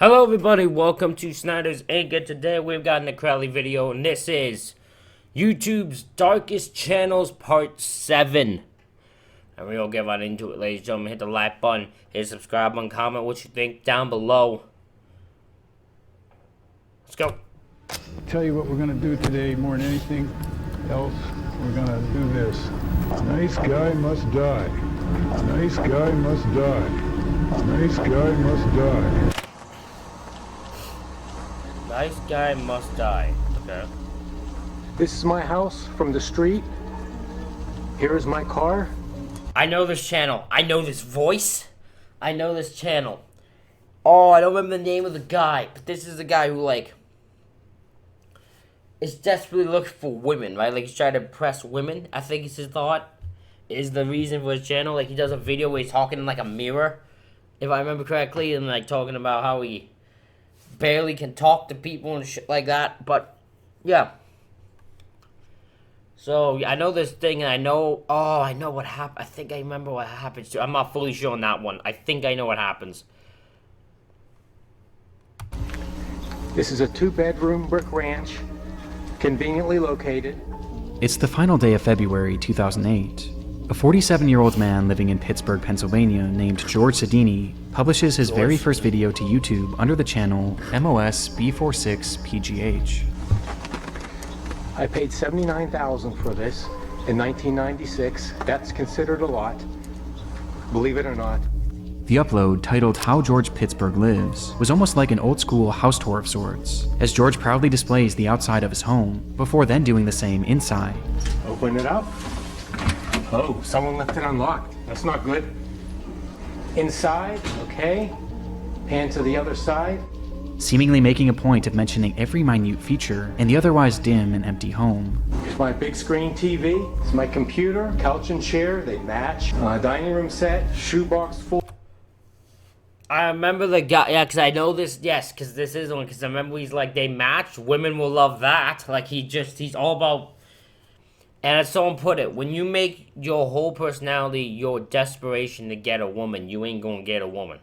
Hello everybody, welcome to Snyder's Inc. And today we've got a Crowley video, and this is YouTube's Darkest Channels Part 7. And we'll get right into it, ladies and gentlemen. Hit the like button, hit the subscribe button, comment what you think down below. Let's go. Tell you what we're going to do today more than anything else. We're going to do this. Nice guy must die. Nice guy must die. Nice guy must die. Nice guy must die. Okay. This is my house from the street. Here is my car. I know this channel. I know this voice. I know this channel. Oh, I don't remember the name of the guy, but this is the guy who, like, is desperately looking for women, right? Like, he's trying to impress women, I think is his thought. Is the reason for his channel. Like, he does a video where he's talking in, like, a mirror, if I remember correctly, and, like, talking about how he barely can talk to people and shit like that. But, yeah. So, I know this thing, and I know... Oh, I know what happened. I think I remember what happens, too. I'm not fully sure on that one. I think I know what happens. This is a 2-bedroom brick ranch, conveniently located. It's the final day of February 2008. A 47-year-old man living in Pittsburgh, Pennsylvania named George Sedini publishes his very first video to YouTube under the channel MOS B46PGH. I paid $79,000 for this in 1996. That's considered a lot, believe it or not. The upload, titled How George Pittsburgh Lives, was almost like an old-school house tour of sorts, as George proudly displays the outside of his home, before then doing the same inside. Open it up. Oh, someone left it unlocked. That's not good. Inside, okay. Pan to the other side. Seemingly making a point of mentioning every minute feature in the otherwise dim and empty home. Here's my big screen TV. It's my computer, couch and chair, they match. Dining room set, shoebox full. I remember the guy, yeah, because I know this, yes, because this is one, because I remember he's like, they match, women will love that. Like, he's all about, and as someone put it, when you make your whole personality your desperation to get a woman, you ain't gonna get a woman.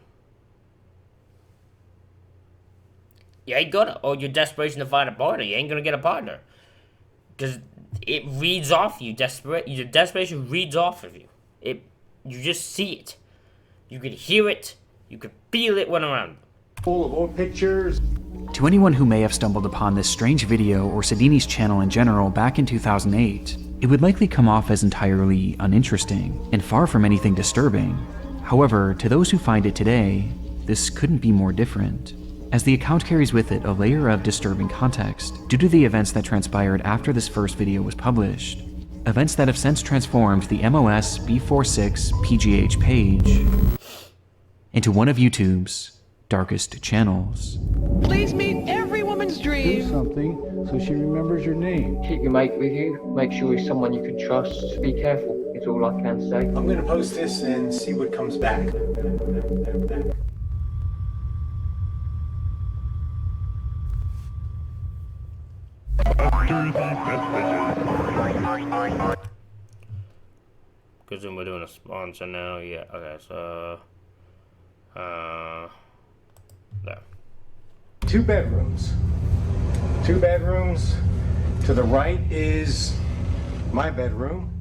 You ain't gonna, or your desperation to find a partner, you ain't gonna get a partner. Because it reads off you, your desperation reads off of you. You just see it. You can hear it. You could feel it when around. Full of old pictures. To anyone who may have stumbled upon this strange video or Sedini's channel in general back in 2008, it would likely come off as entirely uninteresting and far from anything disturbing. However, to those who find it today, this couldn't be more different, as the account carries with it a layer of disturbing context due to the events that transpired after this first video was published. Events that have since transformed the MOS B46PGH page into one of YouTube's darkest channels. Please meet every woman's dream. Do something so she remembers your name. Keep your mate with you. Make sure he's someone you can trust. Be careful, is all I can say. I'm gonna post this and see what comes back. Because we're doing a sponsor now, yeah, okay, so... there. 2 bedrooms. 2 bedrooms. To the right is my bedroom.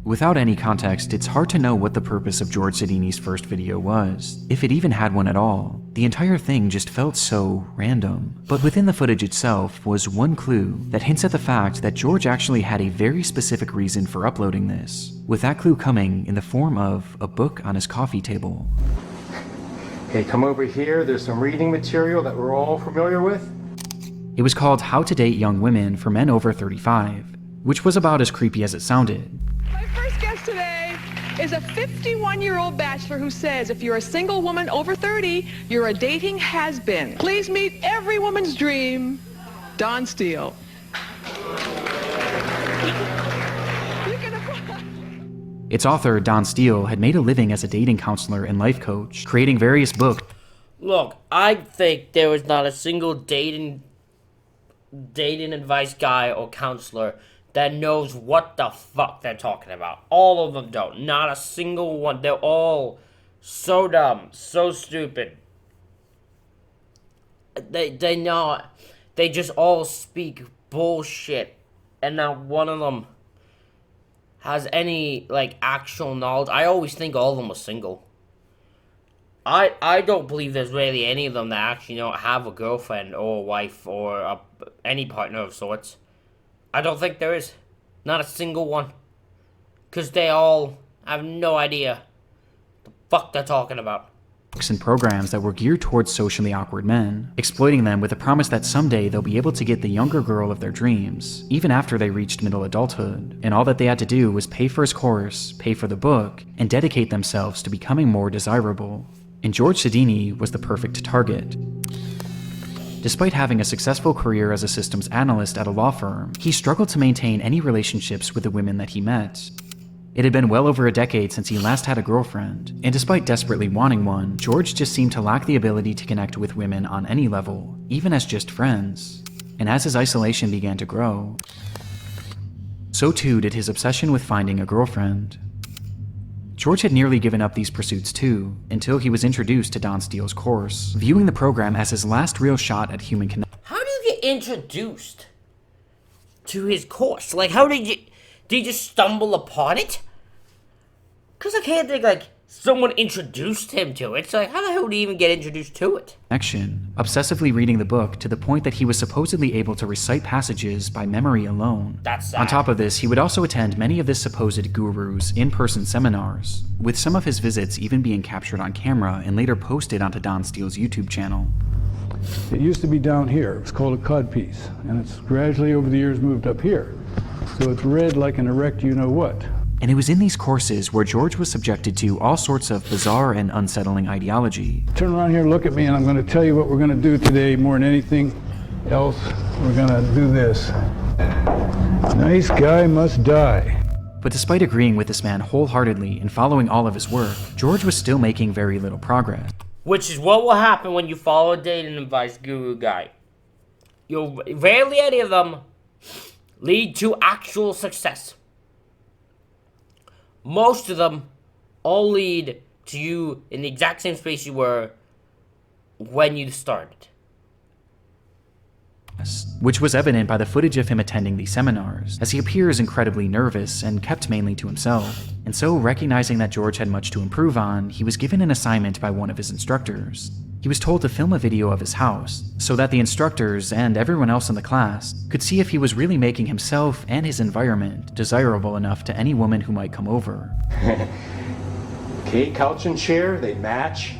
Without any context, it's hard to know what the purpose of George Sedini's first video was, if it even had one at all. The entire thing just felt so random. But within the footage itself was one clue that hints at the fact that George actually had a very specific reason for uploading this, with that clue coming in the form of a book on his coffee table. Okay, come over here. There's some reading material that we're all familiar with. It was called How to Date Young Women for Men Over 35, which was about as creepy as it sounded. My first guest today is a 51-year-old bachelor who says if you're a single woman over 30, you're a dating has-been. Please meet every woman's dream, Don Steele. Its author, Don Steele, had made a living as a dating counselor and life coach, creating various books. Look, I think there is not a single dating advice guy or counselor that knows what the fuck they're talking about. All of them don't. Not a single one. They're all so dumb, so stupid. they not. They just all speak bullshit, and not one of them has any like actual knowledge. I always think all of them are single. I don't believe there's really any of them that actually have a girlfriend or a wife or any partner of sorts. I don't think there is. Not a single one. Because they all have no idea the fuck they're talking about. And programs that were geared towards socially awkward men, exploiting them with the promise that someday they'll be able to get the younger girl of their dreams, even after they reached middle adulthood, and all that they had to do was pay for his course, pay for the book, and dedicate themselves to becoming more desirable. And George Sedini was the perfect target. Despite having a successful career as a systems analyst at a law firm, he struggled to maintain any relationships with the women that he met. It had been well over a decade since he last had a girlfriend, and despite desperately wanting one, George just seemed to lack the ability to connect with women on any level, even as just friends. And as his isolation began to grow, so too did his obsession with finding a girlfriend. George had nearly given up these pursuits too, until he was introduced to Don Steele's course, viewing the program as his last real shot at human connection. How do you get introduced to his course? Like, how did you just stumble upon it? Because I can't think, like, someone introduced him to it. So, like, how the hell did he even get introduced to it? Obsessively reading the book to the point that he was supposedly able to recite passages by memory alone. That's sad. On top of this, he would also attend many of this supposed guru's in-person seminars, with some of his visits even being captured on camera and later posted onto Don Steele's YouTube channel. It used to be down here. It was called a codpiece, and it's gradually over the years moved up here. So it's read like an erect you-know-what. And it was in these courses where George was subjected to all sorts of bizarre and unsettling ideology. Turn around here, look at me, and I'm going to tell you what we're going to do today more than anything else. We're going to do this. Nice guy must die. But despite agreeing with this man wholeheartedly and following all of his work, George was still making very little progress. Which is what will happen when you follow a dating advice guru guy. Rarely any of them lead to actual success. Most of them all lead to you in the exact same space you were when you started. Which was evident by the footage of him attending these seminars, as he appears incredibly nervous and kept mainly to himself. And so, recognizing that George had much to improve on, he was given an assignment by one of his instructors. He was told to film a video of his house, so that the instructors and everyone else in the class could see if he was really making himself and his environment desirable enough to any woman who might come over. Okay, couch and chair, they match.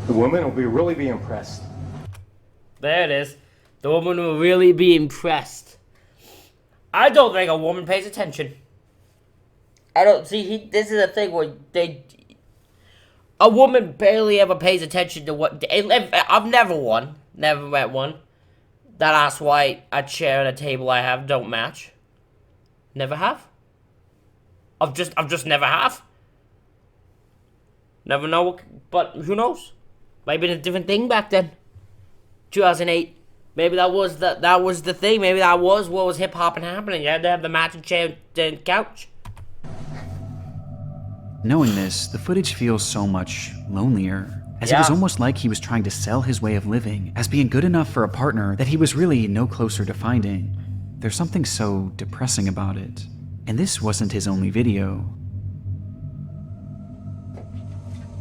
The woman will really be impressed. There it is. The woman will really be impressed. I don't think a woman pays attention. I don't see. This is a thing where a woman barely ever pays attention to what. I've never met one that asks why a chair and a table I have don't match. Never have. I've just never have. Never know, but who knows? Might have been a different thing back then. 2008. Maybe that was the thing. Maybe that was what was hip hop and happening. You had to have the matching chair and couch. Knowing this, the footage feels so much lonelier, as it was almost like he was trying to sell his way of living as being good enough for a partner that he was really no closer to finding. There's something so depressing about it. And this wasn't his only video.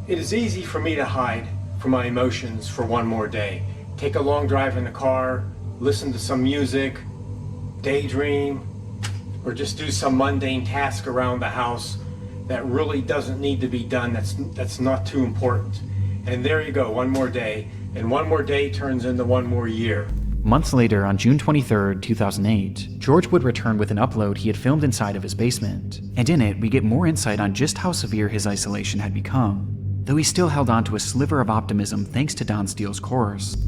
It is easy for me to hide from my emotions for one more day. Take a long drive in the car, listen to some music, daydream, or just do some mundane task around the house that really doesn't need to be done, that's not too important. And there you go, one more day, and one more day turns into one more year. Months later, on June 23rd, 2008, George would return with an upload he had filmed inside of his basement, and in it we get more insight on just how severe his isolation had become, though he still held on to a sliver of optimism thanks to Don Steele's course.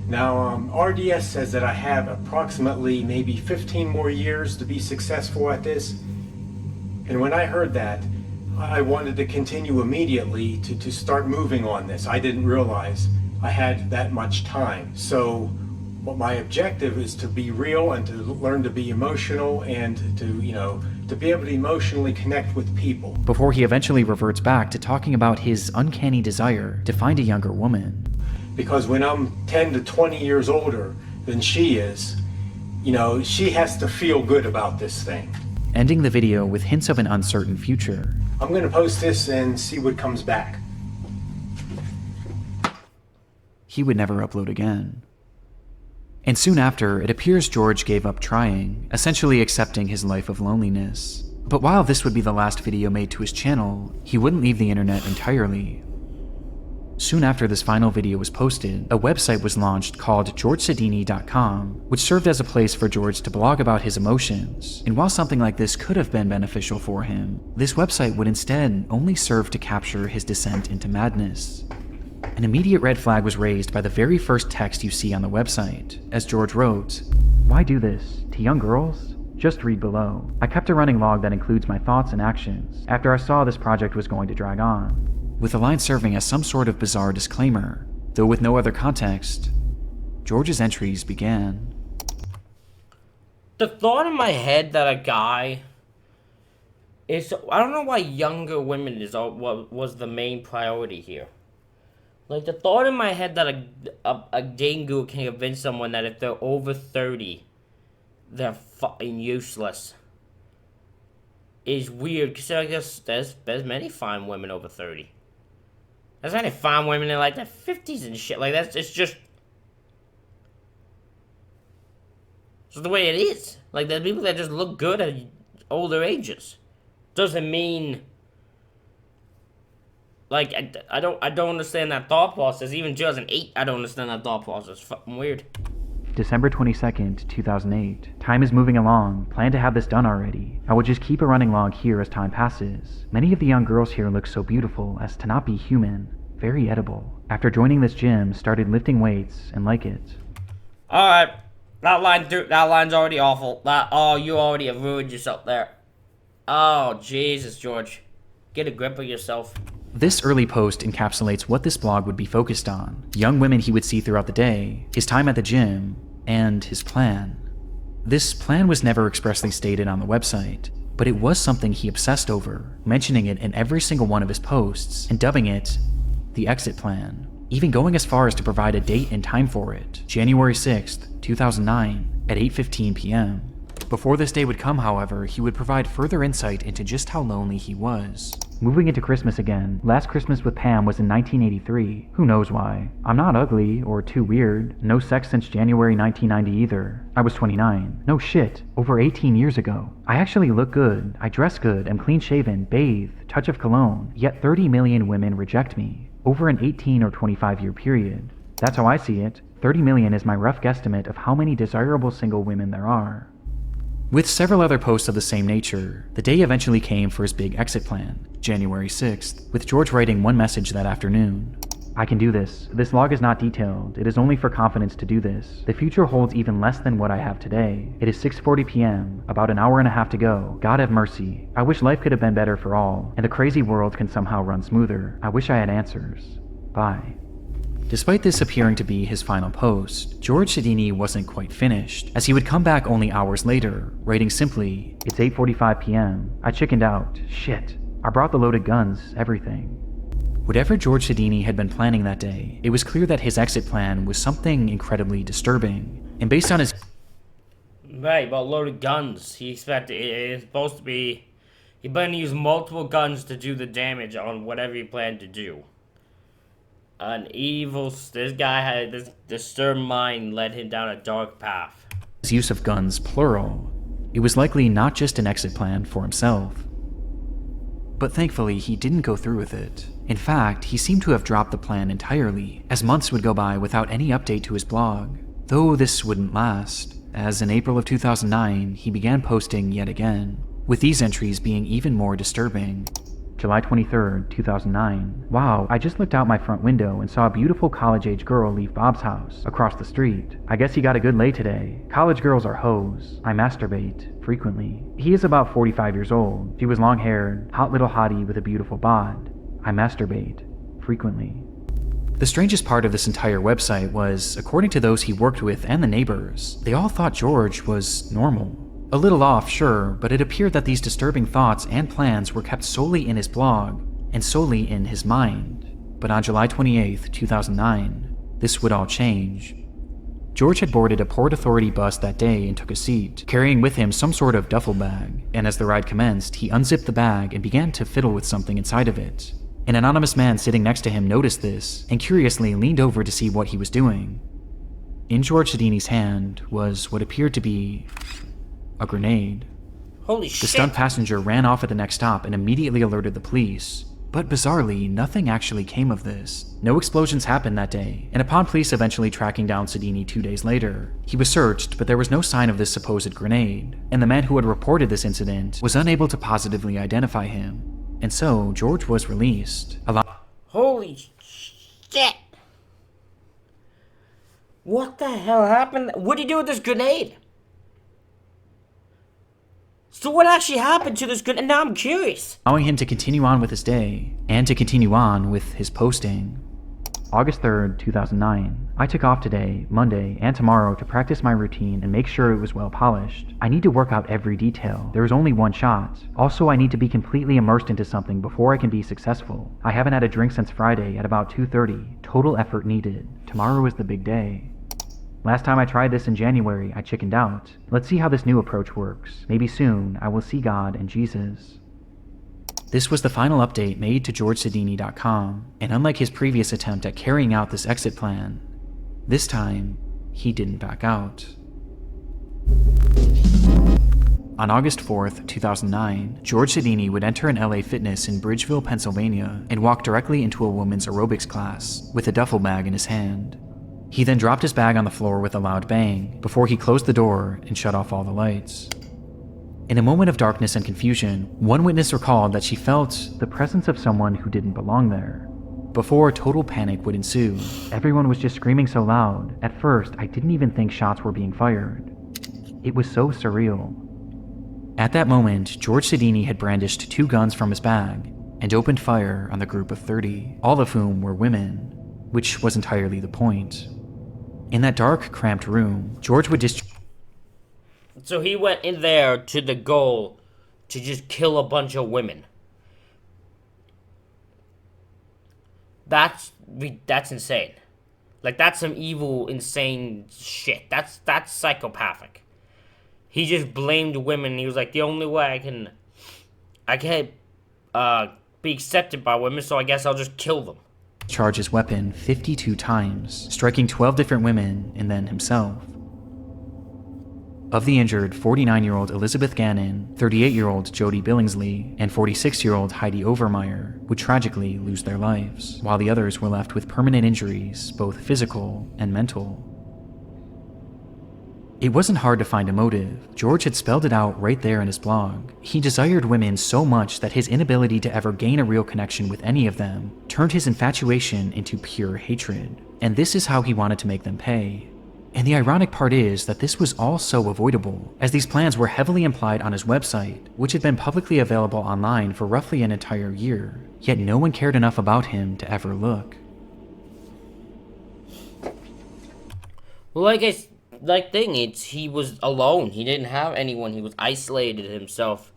Now, RDS says that I have approximately maybe 15 more years to be successful at this. And when I heard that, I wanted to continue immediately to start moving on this. I didn't realize I had that much time. So what my objective is to be real and to learn to be emotional and to be able to emotionally connect with people. Before he eventually reverts back to talking about his uncanny desire to find a younger woman. because when I'm 10 to 20 years older than she is, you know, she has to feel good about this thing. Ending the video with hints of an uncertain future. I'm gonna post this and see what comes back. He would never upload again. And soon after, it appears George gave up trying, essentially accepting his life of loneliness. But while this would be the last video made to his channel, he wouldn't leave the internet entirely. Soon after this final video was posted, a website was launched called georgesedini.com, which served as a place for George to blog about his emotions. And while something like this could have been beneficial for him, this website would instead only serve to capture his descent into madness. An immediate red flag was raised by the very first text you see on the website, as George wrote, "Why do this? To young girls? Just read below. I kept a running log that includes my thoughts and actions after I saw this project was going to drag on," with the line serving as some sort of bizarre disclaimer, though with no other context. George's entries began. The thought in my head that a guy is... I don't know why younger women what was the main priority here. Like, the thought in my head that a dingo can convince someone that if they're over 30, they're fucking useless is weird, because I guess there's many fine women over 30. There's many fine women in, like, their 50s and shit. Like, it's just the way it is. Like, there's people that just look good at older ages. Doesn't mean... Like, I don't understand that thought process. Even 2008, I don't understand that thought process. It's fucking weird. December 22nd, 2008. Time is moving along. Plan to have this done already. I will just keep a running log here as time passes. Many of the young girls here look so beautiful as to not be human. Very edible. After joining this gym, started lifting weights and like it. Alright. That line's already awful. You already have ruined yourself there. Oh, Jesus, George. Get a grip of yourself. This early post encapsulates what this blog would be focused on: young women he would see throughout the day, his time at the gym, and his plan. This plan was never expressly stated on the website, but it was something he obsessed over, mentioning it in every single one of his posts and dubbing it the exit plan, even going as far as to provide a date and time for it: January 6th, 2009 at 8:15 p.m. Before this day would come, however, he would provide further insight into just how lonely he was. Moving into Christmas again, last Christmas with Pam was in 1983. Who knows why? I'm not ugly or too weird. No sex since January 1990 either. I was 29. No shit. Over 18 years ago. I actually look good. I dress good. Am clean shaven, bathe, touch of cologne. Yet 30 million women reject me. Over an 18 or 25 year period. That's how I see it. 30 million is my rough guesstimate of how many desirable single women there are. With several other posts of the same nature, the day eventually came for his big exit plan, January 6th, with George writing one message that afternoon. "I can do this. This log is not detailed. It is only for confidence to do this. The future holds even less than what I have today. It is 6:40 p.m., about an hour and a half to go. God have mercy. I wish life could have been better for all, and the crazy world can somehow run smoother. I wish I had answers. Bye." Despite this appearing to be his final post, George Sedini wasn't quite finished, as he would come back only hours later, writing simply, "It's 8:45 p.m. I chickened out. Shit. I brought the loaded guns, everything." Whatever George Sedini had been planning that day, it was clear that his exit plan was something incredibly disturbing, and based on his... Right, about loaded guns. He expected it's supposed to be... He planned to use multiple guns to do the damage on whatever he planned to do. This guy had this disturbed mind led him down a dark path. His use of guns, plural. It was likely not just an exit plan for himself. But thankfully, he didn't go through with it. In fact, he seemed to have dropped the plan entirely, as months would go by without any update to his blog. Though this wouldn't last, as in April of 2009, he began posting yet again, with these entries being even more disturbing. July 23rd, 2009. Wow, I just looked out my front window and saw a beautiful college-age girl leave Bob's house across the street. I guess he got a good lay today. College girls are hoes. I masturbate frequently. He is about 45 years old. She was long-haired, hot little hottie with a beautiful bod. I masturbate frequently. The strangest part of this entire website was, according to those he worked with and the neighbors, they all thought George was normal. A little off, sure, but it appeared that these disturbing thoughts and plans were kept solely in his blog, and solely in his mind. But on July 28th, 2009, this would all change. George had boarded a Port Authority bus that day and took a seat, carrying with him some sort of duffel bag, and as the ride commenced, he unzipped the bag and began to fiddle with something inside of it. An anonymous man sitting next to him noticed this and curiously leaned over to see what he was doing. In George Sedini's hand was what appeared to be a grenade. Holy The shit. stunt passenger ran off at the next stop and immediately alerted the police. But bizarrely, nothing actually came of this. No explosions happened that day, and upon police eventually tracking down Sedini 2 days later, he was searched, but there was no sign of this supposed grenade, and the man who had reported this incident was unable to positively identify him. And so, George was released. Holy shit. What the hell happened? What did he do with this grenade? So what actually happened to this grenade? Now I'm curious. Allowing him to continue on with his day, and to continue on with his posting. August 3rd, 2009. I took off today, Monday, and tomorrow to practice my routine and make sure it was well polished. I need to work out every detail. There is only one shot. Also, I need to be completely immersed into something before I can be successful. I haven't had a drink since Friday at about 2:30. Total effort needed. Tomorrow is the big day. Last time I tried this in January, I chickened out. Let's see how this new approach works. Maybe soon, I will see God and Jesus. This was the final update made to GeorgeSedini.com, and unlike his previous attempt at carrying out this exit plan, this time, he didn't back out. On August 4th, 2009, George Sedini would enter an LA Fitness in Bridgeville, Pennsylvania, and walk directly into a woman's aerobics class with a duffel bag in his hand. He then dropped his bag on the floor with a loud bang before he closed the door and shut off all the lights. In a moment of darkness and confusion, one witness recalled that she felt the presence of someone who didn't belong there. Before total panic would ensue, everyone was just screaming so loud. At first, I didn't even think shots were being fired. It was so surreal. At that moment, George Sedini had brandished 2 guns from his bag and opened fire on the group of 30, all of whom were women, which was entirely the point. In that dark, cramped room, George would So he went in there to the goal to just kill a bunch of women. That's insane. Like, that's some evil, insane shit. That's psychopathic. He just blamed women. He was like, the only way I can't be accepted by women, so I guess I'll just kill them. charge his weapon 52 times, striking 12 different women and then himself. Of the injured, 49-year-old Elizabeth Gannon, 38-year-old Jody Billingsley, and 46-year-old Heidi Overmeyer would tragically lose their lives, while the others were left with permanent injuries, both physical and mental. It wasn't hard to find a motive. George had spelled it out right there in his blog. He desired women so much that his inability to ever gain a real connection with any of them turned his infatuation into pure hatred. And this is how he wanted to make them pay. And the ironic part is that this was all so avoidable, as these plans were heavily implied on his website, which had been publicly available online for roughly an entire year, yet no one cared enough about him to ever look. Well, he was alone. He didn't have anyone. He was isolated himself.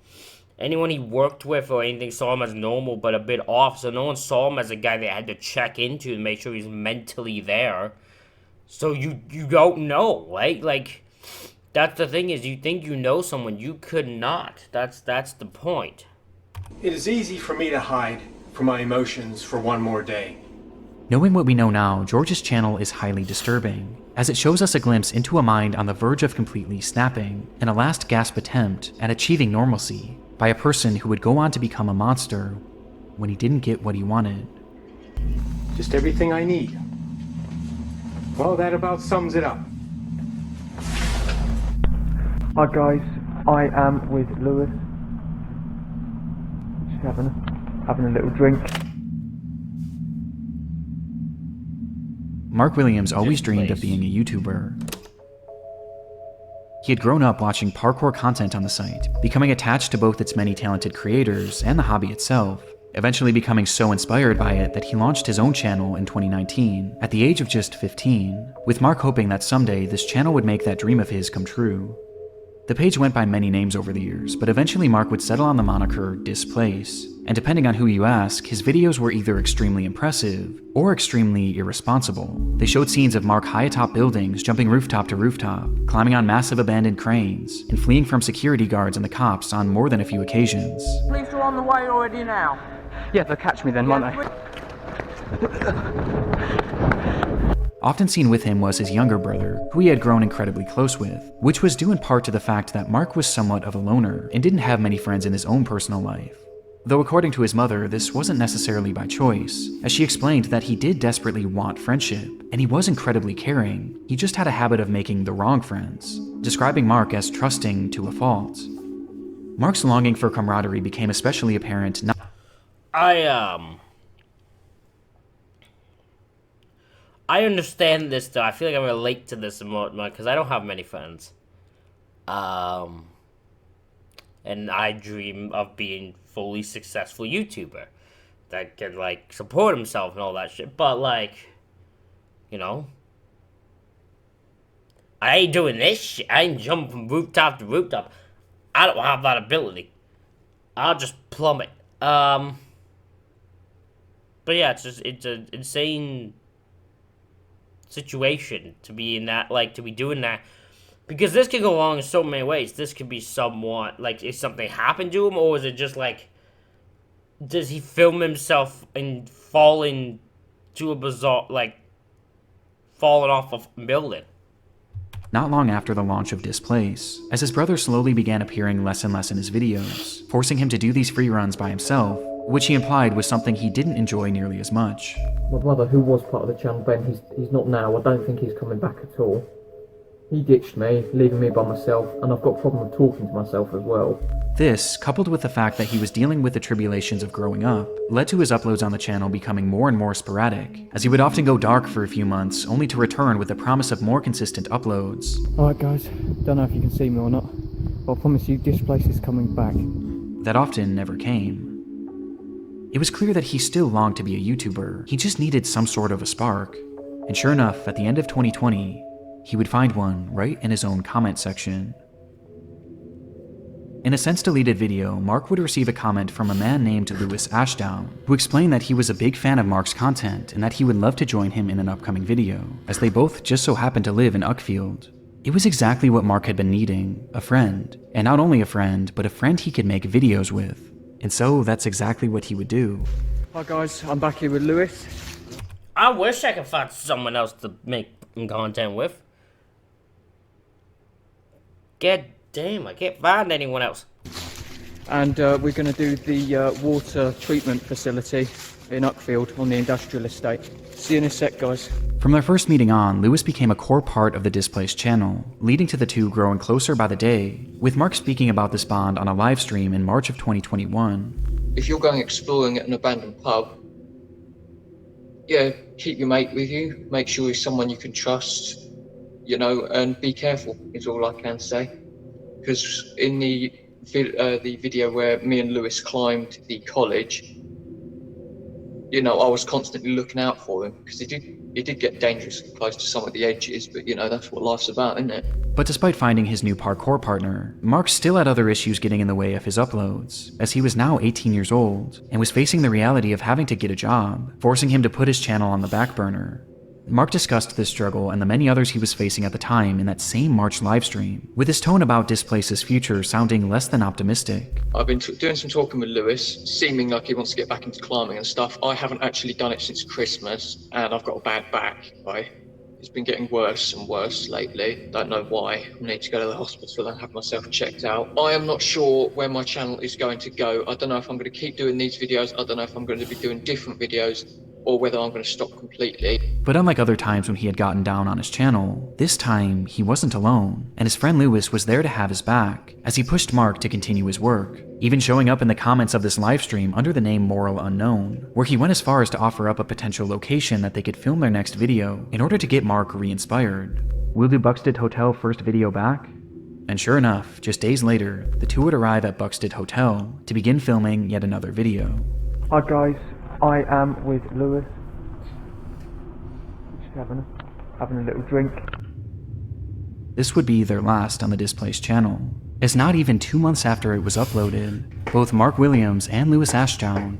Anyone he worked with or anything saw him as normal but a bit off, so no one saw him as a guy they had to check into to make sure he's mentally there. So you don't know, right? Like, that's the thing, is you think you know someone, you could not. That's the point. It is easy for me to hide from my emotions for one more day. Knowing what we know now, George's channel is highly disturbing, as it shows us a glimpse into a mind on the verge of completely snapping, in a last gasp attempt at achieving normalcy, by a person who would go on to become a monster when he didn't get what he wanted. Just everything I need. Well, that about sums it up. Hi guys, I am with Lewis. Just having a little drink. Mark Williams always dreamed of being a YouTuber. He had grown up watching parkour content on the site, becoming attached to both its many talented creators and the hobby itself, eventually becoming so inspired by it that he launched his own channel in 2019, at the age of just 15, with Mark hoping that someday this channel would make that dream of his come true. The page went by many names over the years, but eventually Mark would settle on the moniker Displace. and depending on who you ask, his videos were either extremely impressive or extremely irresponsible. They showed scenes of Mark high atop buildings, jumping rooftop to rooftop, climbing on massive abandoned cranes, and fleeing from security guards and the cops on more than a few occasions. Police are on the way already now. Yeah, they'll catch me then, won't they? Often seen with him was his younger brother, who he had grown incredibly close with, which was due in part to the fact that Mark was somewhat of a loner and didn't have many friends in his own personal life. Though according to his mother, this wasn't necessarily by choice, as she explained that he did desperately want friendship, and he was incredibly caring, he just had a habit of making the wrong friends, describing Mark as trusting to a fault. Mark's longing for camaraderie became especially apparent not I understand this though. I feel like I relate to this more because I don't have many friends. And I dream of being fully successful YouTuber that can like support himself and all that shit. But like, you know, I ain't doing this shit. I ain't jumping from rooftop to rooftop. I don't have that ability. I'll just plummet. But yeah, it's an insane situation to be in that, like, to be doing that, because this can go along in so many ways. This could be somewhat like, is something happened to him, or is it just like, does he film himself and falling to a bizarre, like, falling off of a building? Not long after the launch of Displace, as his brother slowly began appearing less and less in his videos, forcing him to do these free runs by himself, which he implied was something he didn't enjoy nearly as much. My brother, who was part of the channel, Ben, he's not now. I don't think he's coming back at all. He ditched me, leaving me by myself, and I've got a problem with talking to myself as well. This, coupled with the fact that he was dealing with the tribulations of growing up, led to his uploads on the channel becoming more and more sporadic, as he would often go dark for a few months, only to return with the promise of more consistent uploads. Alright guys, don't know if you can see me or not, but I promise you Displace is coming back. That often never came. It was clear that he still longed to be a YouTuber, he just needed some sort of a spark. And sure enough, at the end of 2020, he would find one right in his own comment section. In a since-deleted video, Mark would receive a comment from a man named Lewis Ashdown, who explained that he was a big fan of Mark's content and that he would love to join him in an upcoming video, as they both just so happened to live in Uckfield. It was exactly what Mark had been needing, a friend, and not only a friend, but a friend he could make videos with. And so that's exactly what he would do. Hi guys, I'm back here with Lewis. I wish I could find someone else to make content with. God damn, I can't find anyone else. And we're going to do the water treatment facility in Uckfield on the industrial estate. See you in a sec, guys. From their first meeting on, Lewis became a core part of the Displaced channel, leading to the two growing closer by the day, with Mark speaking about this bond on a live stream in March of 2021. If you're going exploring at an abandoned pub, yeah, keep your mate with you, make sure he's someone you can trust, you know, and be careful is all I can say. Because in the video where me and Lewis climbed the college, you know, I was constantly looking out for him, because he did get dangerously close to some of the edges, but you know, that's what life's about, isn't it? But despite finding his new parkour partner, Mark still had other issues getting in the way of his uploads, as he was now 18 years old, and was facing the reality of having to get a job, forcing him to put his channel on the back burner. Mark discussed this struggle and the many others he was facing at the time in that same March livestream, with his tone about Displace's future sounding less than optimistic. I've been doing some talking with Lewis, seeming like he wants to get back into climbing and stuff. I haven't actually done it since Christmas, and I've got a bad back, right? It's been getting worse and worse lately. Don't know why. I need to go to the hospital and have myself checked out. I am not sure where my channel is going to go. I don't know if I'm going to keep doing these videos. I don't know if I'm going to be doing different videos, or whether I'm going to stop completely. But unlike other times when he had gotten down on his channel, this time he wasn't alone, and his friend Lewis was there to have his back, as he pushed Mark to continue his work, even showing up in the comments of this livestream under the name Moral Unknown, where he went as far as to offer up a potential location that they could film their next video in order to get Mark re-inspired. Will do Buxted Hotel first video back? And sure enough, just days later, the two would arrive at Buxted Hotel to begin filming yet another video. Hi guys, I am with Lewis. Just having a little drink. This would be their last on the Displaced channel, as not even 2 months after it was uploaded, both Mark Williams and Lewis Ashdown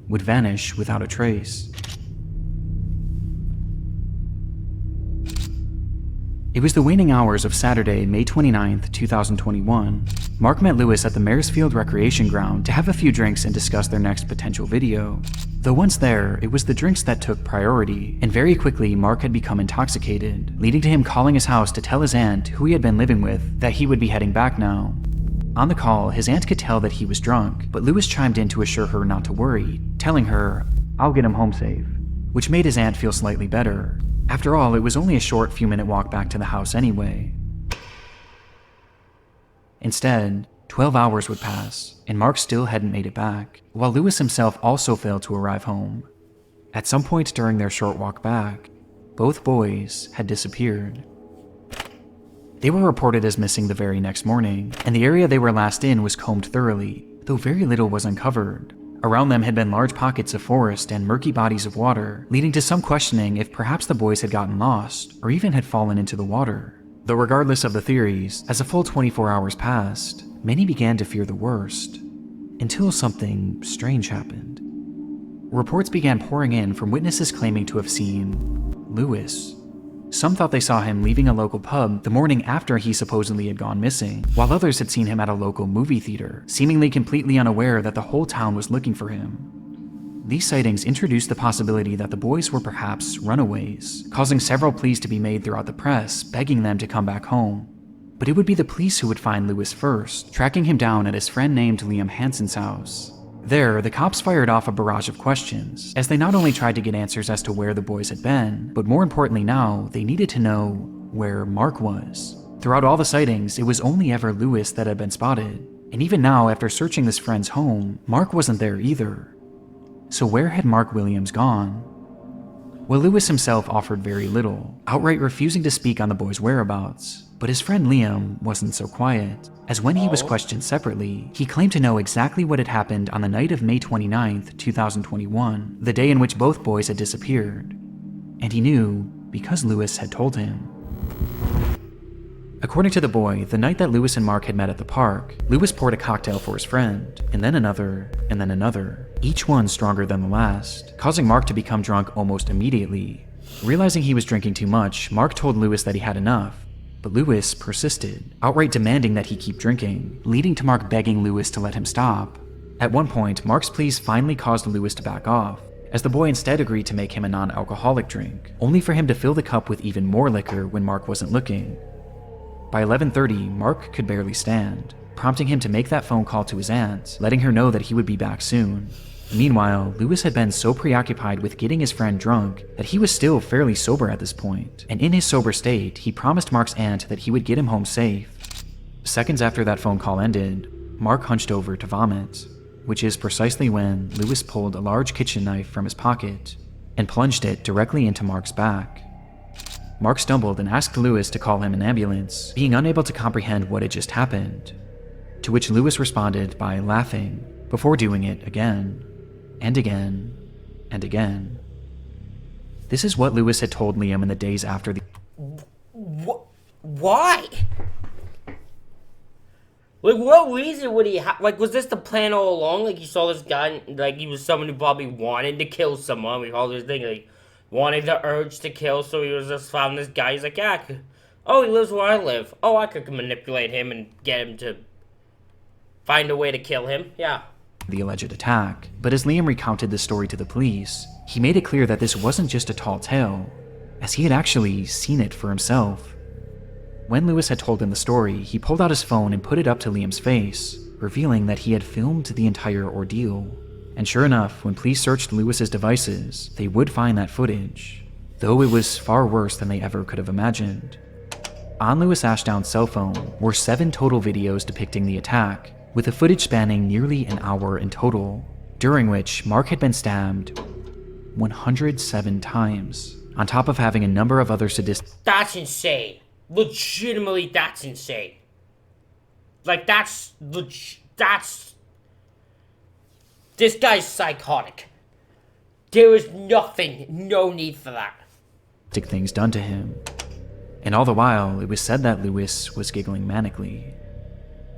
would vanish without a trace. It was the waning hours of Saturday, May 29th, 2021. Mark met Lewis at the Maresfield Recreation Ground to have a few drinks and discuss their next potential video. Though once there, it was the drinks that took priority, and very quickly Mark had become intoxicated, leading to him calling his house to tell his aunt, who he had been living with, that he would be heading back now. On the call, his aunt could tell that he was drunk, but Lewis chimed in to assure her not to worry, telling her, "I'll get him home safe," which made his aunt feel slightly better. After all, it was only a short few-minute walk back to the house anyway. Instead, 12 hours would pass, and Mark still hadn't made it back, while Lewis himself also failed to arrive home. At some point during their short walk back, both boys had disappeared. They were reported as missing the very next morning, and the area they were last in was combed thoroughly, though very little was uncovered. Around them had been large pockets of forest and murky bodies of water, leading to some questioning if perhaps the boys had gotten lost, or even had fallen into the water. Though regardless of the theories, as a full 24 hours passed, many began to fear the worst, until something strange happened. Reports began pouring in from witnesses claiming to have seen Lewis. Some thought they saw him leaving a local pub the morning after he supposedly had gone missing, while others had seen him at a local movie theater, seemingly completely unaware that the whole town was looking for him. These sightings introduced the possibility that the boys were perhaps runaways, causing several pleas to be made throughout the press, begging them to come back home. But it would be the police who would find Lewis first, tracking him down at his friend named Liam Hansen's house. There, the cops fired off a barrage of questions, as they not only tried to get answers as to where the boys had been, but more importantly now, they needed to know where Mark was. Throughout all the sightings, it was only ever Lewis that had been spotted, and even now, after searching this friend's home, Mark wasn't there either. So where had Mark Williams gone? Well, Lewis himself offered very little, outright refusing to speak on the boys' whereabouts. But his friend Liam wasn't so quiet, as when he was questioned separately, he claimed to know exactly what had happened on the night of May 29th, 2021, the day in which both boys had disappeared. And he knew because Lewis had told him. According to the boy, the night that Lewis and Mark had met at the park, Lewis poured a cocktail for his friend, and then another, each one stronger than the last, causing Mark to become drunk almost immediately. Realizing he was drinking too much, Mark told Lewis that he had enough, but Lewis persisted, outright demanding that he keep drinking, leading to Mark begging Lewis to let him stop. At one point, Mark's pleas finally caused Lewis to back off, as the boy instead agreed to make him a non-alcoholic drink, only for him to fill the cup with even more liquor when Mark wasn't looking. By 11:30, Mark could barely stand, prompting him to make that phone call to his aunt, letting her know that he would be back soon. Meanwhile, Lewis had been so preoccupied with getting his friend drunk that he was still fairly sober at this point, and in his sober state, he promised Mark's aunt that he would get him home safe. Seconds after that phone call ended, Mark hunched over to vomit, which is precisely when Lewis pulled a large kitchen knife from his pocket and plunged it directly into Mark's back. Mark stumbled and asked Lewis to call him an ambulance, being unable to comprehend what had just happened, to which Lewis responded by laughing, before doing it again, and again, and again. This is what Lewis had told Liam in the days after the— Why? Like, what reason would he like, was this the plan all along? Like, he saw this guy, like, he was someone who probably wanted to kill someone, with all this thing, like, wanted the urge to kill, so he was just found this guy, he's like, yeah, oh, he lives where I live. Oh, I could manipulate him and get him to find a way to kill him, yeah. The alleged attack, but as Liam recounted the story to the police, he made it clear that this wasn't just a tall tale, as he had actually seen it for himself. When Lewis had told him the story, he pulled out his phone and put it up to Liam's face, revealing that he had filmed the entire ordeal. And sure enough, when police searched Lewis's devices, they would find that footage, though it was far worse than they ever could have imagined. On Lewis Ashdown's cell phone were 7 total videos depicting the attack, with the footage spanning nearly an hour in total, during which Mark had been stabbed 107 times, on top of having a number of other sadistic— That's insane. Legitimately, that's insane. Like, that's... This guy's psychotic. There is no need for that. things done to him. And all the while, it was said that Lewis was giggling manically.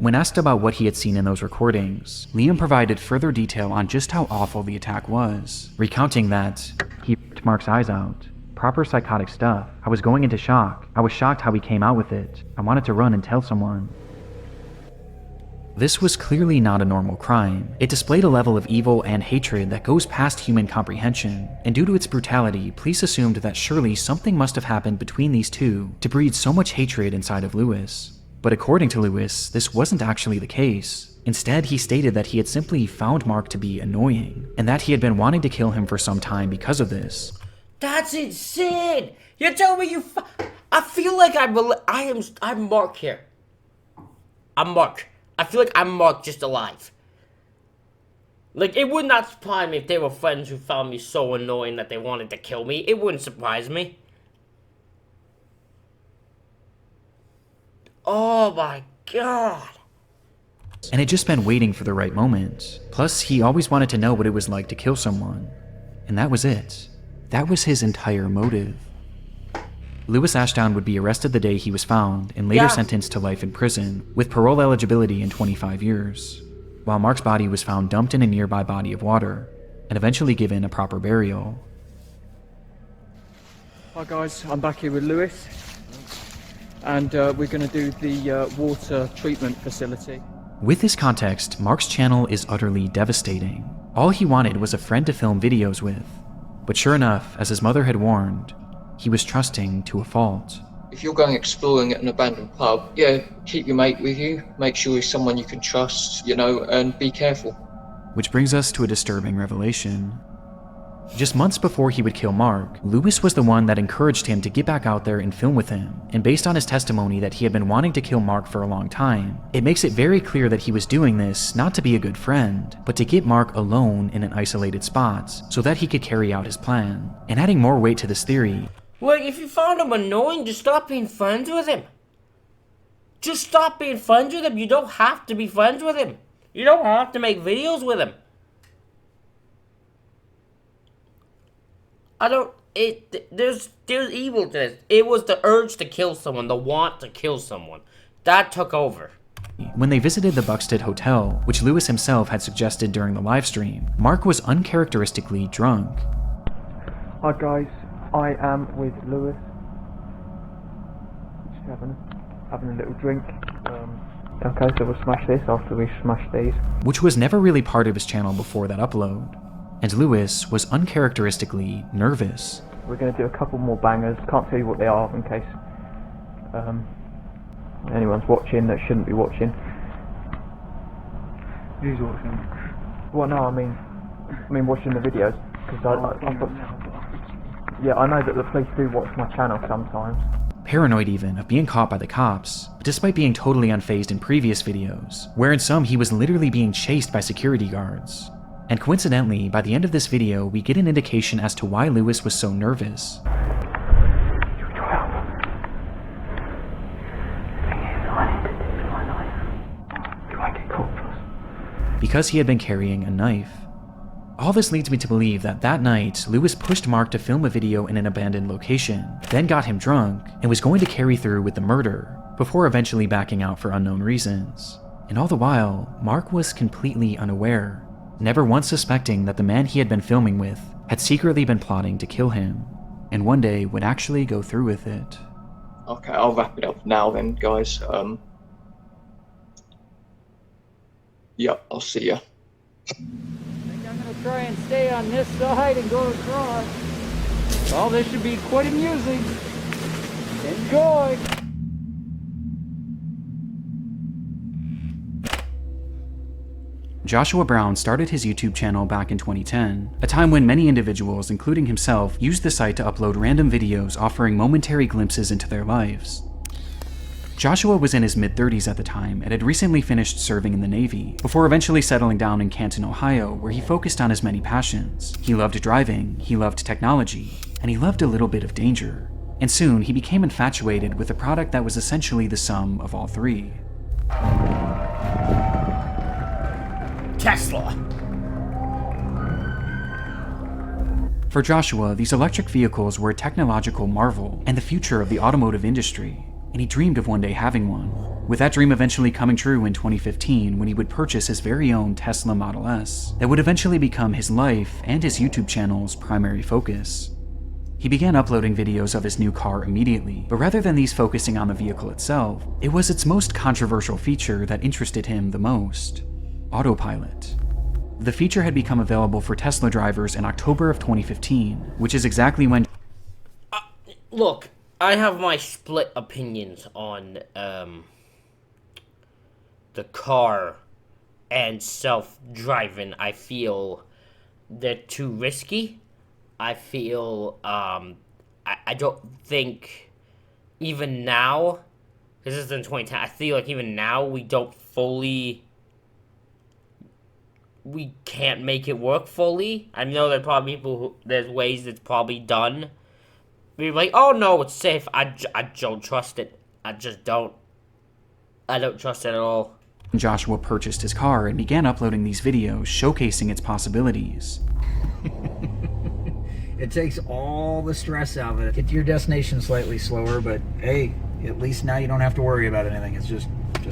When asked about what he had seen in those recordings, Liam provided further detail on just how awful the attack was, recounting that he ripped Mark's eyes out. Proper psychotic stuff. I was going into shock. I was shocked how he came out with it. I wanted to run and tell someone. This was clearly not a normal crime. It displayed a level of evil and hatred that goes past human comprehension, and due to its brutality, police assumed that surely something must have happened between these two to breed so much hatred inside of Lewis. But according to Lewis, this wasn't actually the case. Instead, he stated that he had simply found Mark to be annoying, and that he had been wanting to kill him for some time because of this. That's insane! You're telling me I feel like I'm Mark here. I'm Mark. I feel like I'm Mark just alive. Like, it would not surprise me if they were friends who found me so annoying that they wanted to kill me. It wouldn't surprise me. Oh my god. And had just been waiting for the right moment. Plus, he always wanted to know what it was like to kill someone. And that was it. That was his entire motive. Lewis Ashdown would be arrested the day he was found and later sentenced to life in prison, with parole eligibility in 25 years, while Mark's body was found dumped in a nearby body of water and eventually given a proper burial. Hi guys, I'm back here with Lewis, and we're going to do the water treatment facility. With this context, Mark's channel is utterly devastating. All he wanted was a friend to film videos with, but sure enough, as his mother had warned, he was trusting to a fault. If you're going exploring at an abandoned pub, yeah, keep your mate with you, make sure he's someone you can trust, you know, and be careful. Which brings us to a disturbing revelation. Just months before he would kill Mark, Lewis was the one that encouraged him to get back out there and film with him, and based on his testimony that he had been wanting to kill Mark for a long time, it makes it very clear that he was doing this not to be a good friend, but to get Mark alone in an isolated spot, so that he could carry out his plan. And adding more weight to this theory, Like, if you found him annoying, just stop being friends with him. Just stop being friends with him. You don't have to be friends with him. You don't have to make videos with him. There's evil to this. It was the urge to kill someone, the want to kill someone. That took over. when they visited the Buxted Hotel, which Lewis himself had suggested during the livestream, Mark was uncharacteristically drunk. Hi guys, I am with Lewis. Just having a little drink. Okay, so we'll smash this after we smash these. Which was never really part of his channel before that upload. And Lewis was uncharacteristically nervous. We're going to do a couple more bangers. Can't tell you what they are in case anyone's watching that shouldn't be watching. Who's watching? Well, no, I mean watching the videos. Because yeah, I know that the police do watch my channel sometimes. Paranoid even of being caught by the cops, despite being totally unfazed in previous videos, where in some he was literally being chased by security guards. And coincidentally, by the end of this video, we get an indication as to why Lewis was so nervous. Because he had been carrying a knife. All this leads me to believe that that night, Lewis pushed Mark to film a video in an abandoned location, then got him drunk, and was going to carry through with the murder, before eventually backing out for unknown reasons. And all the while, Mark was completely unaware, never once suspecting that the man he had been filming with had secretly been plotting to kill him, and one day would actually go through with it. Okay, I'll wrap it up now then, guys. Yeah, I'll see ya. I'm gonna try and stay on this side and go across. Well, this should be quite amusing. Enjoy! Joshua Brown started his YouTube channel back in 2010, a time when many individuals, including himself, used the site to upload random videos offering momentary glimpses into their lives. Joshua was in his mid-30s at the time and had recently finished serving in the Navy, before eventually settling down in Canton, Ohio, where he focused on his many passions. He loved driving, he loved technology, and he loved a little bit of danger. And soon, he became infatuated with a product that was essentially the sum of all three. Tesla. For Joshua, these electric vehicles were a technological marvel and the future of the automotive industry. and he dreamed of one day having one, with that dream eventually coming true in 2015 when he would purchase his very own Tesla Model S that would eventually become his life and his YouTube channel's primary focus. He began uploading videos of his new car immediately, but rather than these focusing on the vehicle itself, it was its most controversial feature that interested him the most: autopilot. The feature had become available for Tesla drivers in October of 2015, which is exactly when... Look, I have my split opinions on the car and self-driving. I feel they're too risky. I feel, I don't think, even now, this is in 2010, I feel like even now we can't make it work fully. I know there are probably people who, there's ways it's probably done. We're like, oh no, it's safe. I don't trust it. I just don't. I don't trust it at all. Joshua purchased his car and began uploading these videos showcasing its possibilities. It takes all the stress out of it. Get to your destination slightly slower, but hey, at least now you don't have to worry about anything. It's just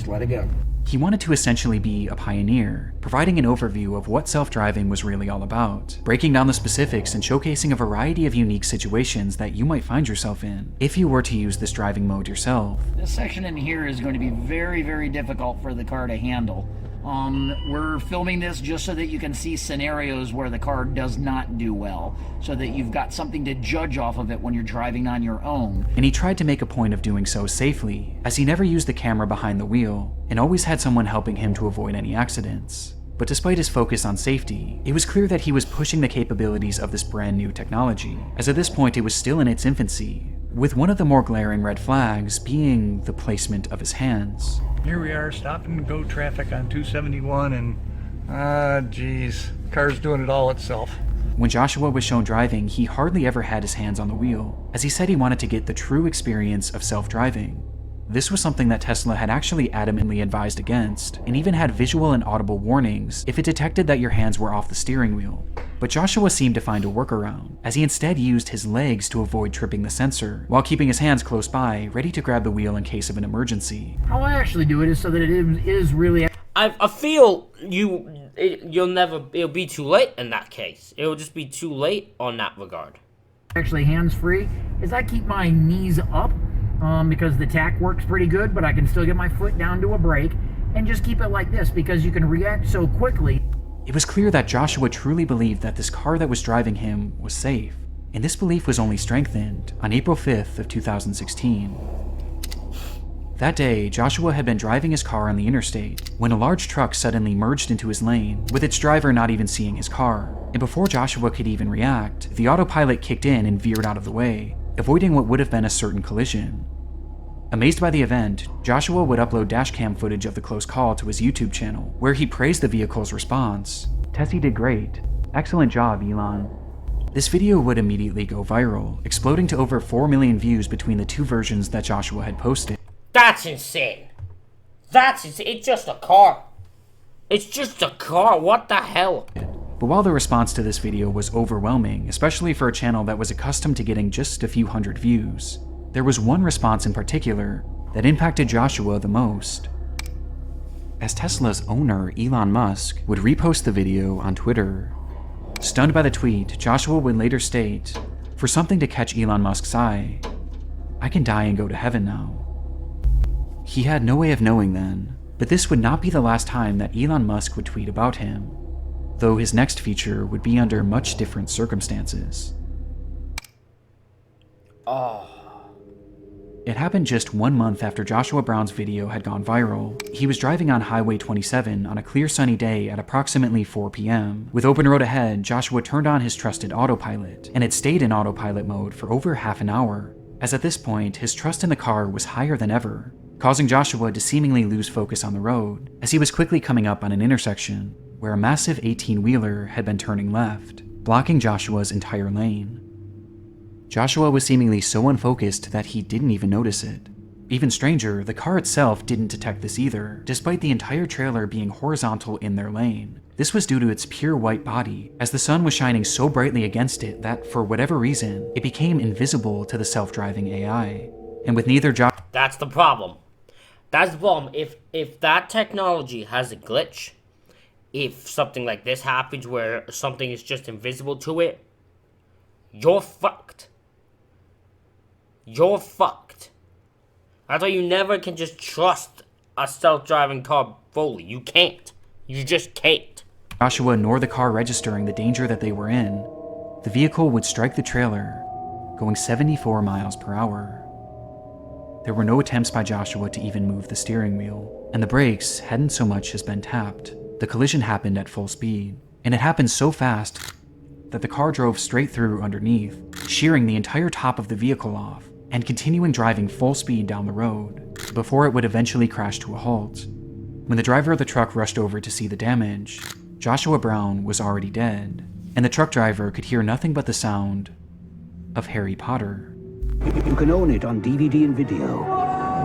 let it go. He wanted to essentially be a pioneer, providing an overview of what self-driving was really all about, breaking down the specifics and showcasing a variety of unique situations that you might find yourself in if you were to use this driving mode yourself. This section in here is going to be very, very difficult for the car to handle. We're filming this just so that you can see scenarios where the car does not do well, so that you've got something to judge off of it when you're driving on your own. And he tried to make a point of doing so safely, as he never used the camera behind the wheel, and always had someone helping him to avoid any accidents. But despite his focus on safety, it was clear that he was pushing the capabilities of this brand new technology, as at this point it was still in its infancy, with one of the more glaring red flags being the placement of his hands. Here we are, stop and go traffic on 271, and geez, car's doing it all itself. When Joshua was shown driving, he hardly ever had his hands on the wheel, as he said he wanted to get the true experience of self-driving. This was something that Tesla had actually adamantly advised against, and even had visual and audible warnings if it detected that your hands were off the steering wheel. But Joshua seemed to find a workaround, as he instead used his legs to avoid tripping the sensor, while keeping his hands close by, ready to grab the wheel in case of an emergency. How I actually do it is so that it is really... I feel it'll be too late in that case. It'll just be too late on that regard. actually hands-free, is I keep my knees up, because the tack works pretty good, but I can still get my foot down to a brake, and just keep it like this because you can react so quickly. It was clear that Joshua truly believed that this car that was driving him was safe, and this belief was only strengthened on April 5th of 2016. That day, Joshua had been driving his car on the interstate when a large truck suddenly merged into his lane, with its driver not even seeing his car. And before Joshua could even react, the autopilot kicked in and veered out of the way, avoiding what would have been a certain collision. Amazed by the event, Joshua would upload dashcam footage of the close call to his YouTube channel, where he praised the vehicle's response. "Tessie did great. Excellent job, Elon." This video would immediately go viral, exploding to over 4 million views between the two versions that Joshua had posted. That's insane. That's insane. It's just a car. It's just a car. What the hell? But while the response to this video was overwhelming, especially for a channel that was accustomed to getting just a few hundred views, there was one response in particular that impacted Joshua the most. As Tesla's owner, Elon Musk, would repost the video on Twitter. Stunned by the tweet, Joshua would later state, "For something to catch Elon Musk's eye, I can die and go to heaven now." He had no way of knowing then, but this would not be the last time that Elon Musk would tweet about him, though his next feature would be under much different circumstances. It happened just 1 month after Joshua Brown's video had gone viral. He was driving on Highway 27 on a clear sunny day at approximately 4 p.m. With open road ahead, Joshua turned on his trusted autopilot, and it stayed in autopilot mode for over half an hour, as at this point, his trust in the car was higher than ever, causing Joshua to seemingly lose focus on the road, as he was quickly coming up on an intersection where a massive 18-wheeler had been turning left, blocking Joshua's entire lane. Joshua was seemingly so unfocused that he didn't even notice it. Even stranger, the car itself didn't detect this either, despite the entire trailer being horizontal in their lane. This was due to its pure white body, as the sun was shining so brightly against it that, for whatever reason, it became invisible to the self-driving AI. And with neither Joshua That's the problem. That's the problem. If that technology has a glitch, if something like this happens where something is just invisible to it, you're fucked. You're fucked. That's why you never can just trust a self-driving car fully. You can't. You just can't. nor the car registering the danger that they were in, the vehicle would strike the trailer, going 74 miles per hour. There were no attempts by Joshua to even move the steering wheel, and the brakes hadn't so much as been tapped. The collision happened at full speed, and it happened so fast that the car drove straight through underneath, shearing the entire top of the vehicle off, and continuing driving full speed down the road, before it would eventually crash to a halt. When the driver of the truck rushed over to see the damage, Joshua Brown was already dead, and the truck driver could hear nothing but the sound of Harry Potter. You can own it on DVD and video.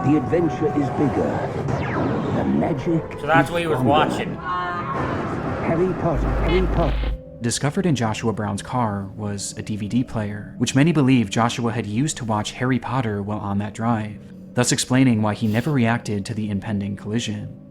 The adventure is bigger. The magic. So that's is what he was stronger. watching. Harry Potter. Harry Potter. Discovered in Joshua Brown's car was a DVD player, which many believe Joshua had used to watch Harry Potter while on that drive, thus explaining why he never reacted to the impending collision.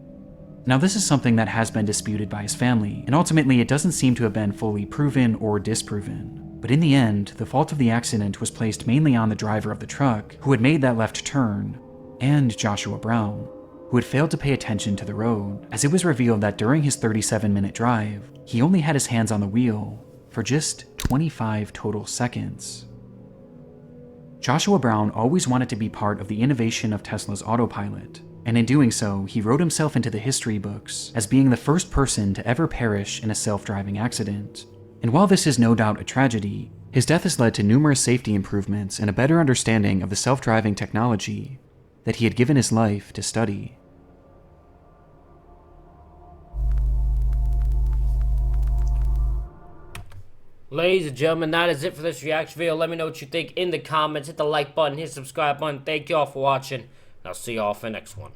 Now, this is something that has been disputed by his family, and ultimately it doesn't seem to have been fully proven or disproven. But in the end, the fault of the accident was placed mainly on the driver of the truck, who had made that left turn, and Joshua Brown, who had failed to pay attention to the road, as it was revealed that during his 37-minute drive, he only had his hands on the wheel for just 25 total seconds. Joshua Brown always wanted to be part of the innovation of Tesla's autopilot, and in doing so, he wrote himself into the history books as being the first person to ever perish in a self-driving accident. And while this is no doubt a tragedy, his death has led to numerous safety improvements and a better understanding of the self-driving technology that he had given his life to study. Ladies and gentlemen, that is it for this reaction video. Let me know what you think in the comments. Hit the like button, hit the subscribe button. Thank you all for watching. I'll see you all for the next one.